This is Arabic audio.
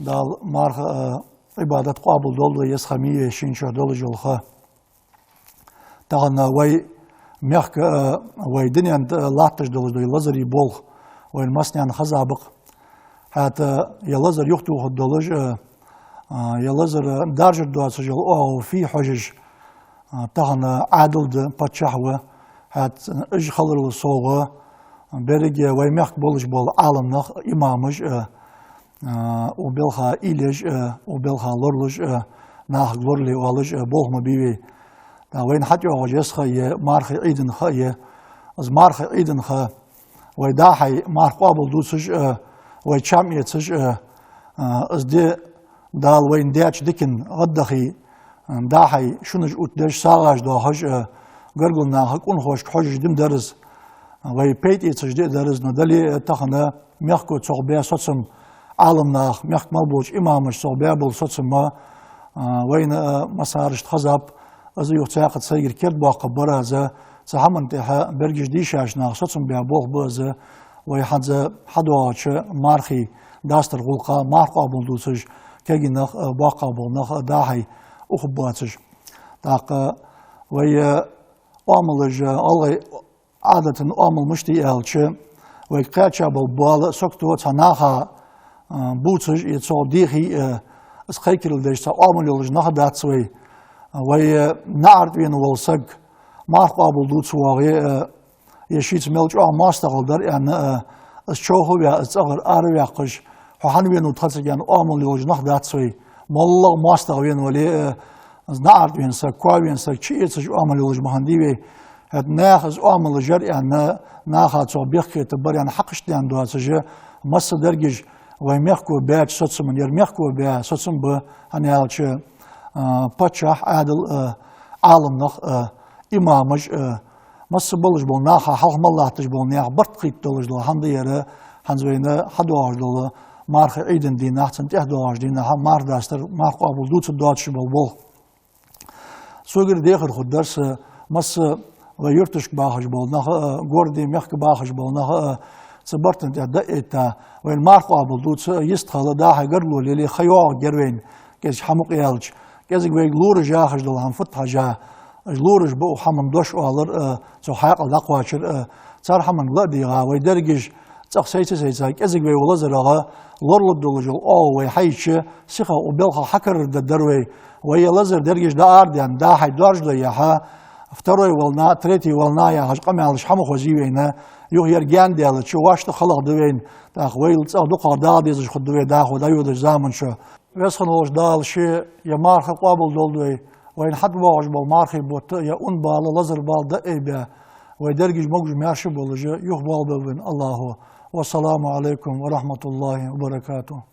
دال مارخ عبادة قابل دول يسخمية شينشا دول جلخة تغنى وي ميخك وي دنيا لاتش دول لزري بولخ وي المسنيان خزابق حتى يلزر يختو الدولج يلزر دارجر دوات جل أو في حجج تغنى عادل د بتشحوة حت إج خلر الصوغة برجع وي ميخك بولج بول عالم نخ إمامج وبلها إيلج وبلها لورلج ناخ لورلي والج بوه مبيوي دا وين حتى وجس خي مارخ عيدن خي از مارخ عيدن خ ويدا حي مارخ قابل دوسج ويشام يتسج از دي دال وين داش دكن غدخي دا حي شنج اوتدش ساغاج دو حج غرغل ناخ كون خوش حج دم درز وي بيت يتسج دي درز ندلي تخنا ميخكو تصوبيا صوتسم عالم ناخ ميخك مالبوش إمامش صوبيا بول صوتسم وين مسارش تخزب از يختاق تسير كرد باق برا ز سحمن تها برجش ديشاش ناخ صوتسم بيا بوخ بوز ويحد حدواتش مارخي داستر غلقا مارخ قابل دوسج كيجي ناخ باق قابل ناخ داحي أخباتش داق وي أملج الله عادة أمل مشتي ألش وي قاتش بالبال سكتو تناخا بوتج يتصو ديخي سخيكل ديش تا أمل يلج ناخ داتسوي وي نعرف وين والسق مارخ قابل دوتسواغي يشيت ملج ماستغل در يعني الشوهو بيا الصغر أرويقش حان وين وتخلص يعني أمل يلج ناخ داتسوي مالله ماستغل وين ولي نعرف وين سق كوا وين سق شيء تج أمل يلج مهنديوي هاد ناخذ أمل جر يعني ناخذ صو بيخي تبر يعني حقش يعني دواتسج مس درجج ويميخكو بيت صوتسم من يرميخكو بيا صوتسم ب هني هالش بتشح عادل عالم نخ إمامج مس بلج بول ناخ حلق مالله تجبول ناخ برتقيت دولج دول هنديرة هنزوينا حدواج دول مارخ عيدن دين ناخ تنتيه دواج دين ناخ مار داستر مار قابل دوت دوتش بول سوغر ديخر خد درس مس ويرتش باخش بول ناخ غوردي ميخك باخش بول ناخ سبرتن دقيتا وين مار قابل دوت يستخل داح قرلو للي خيوع جروين كيز حمق يالج كيز ويق لورج ياخش دول هنفتها جا لورج بو حمن دوش والر سو حاق لقواشر صار حمن لديغا ويدرجج سيسا كيز وي ولزرغا لورل دولجل او وي حيش سيخا وبلخا حكر الدروي وي لزر درجج دا ارديان دا حي دارج ياها افتروي ولنا تريتي ولنا يا حج قمالش حمو خوزيوينا يو يرجان ديال شو واشت خلق دوين داخ ويل تصو دقا دا ديز خد دوي داخ ودا يود زامن شو ويسخن وش دال شي يا مارخ قابل دول دوي وين حد واج بال مارخي بوت يا اون بال لزر بال دايبا ويدرجج موج ماشي بولج يخ بال بين الله والسلام عليكم ورحمه الله وبركاته.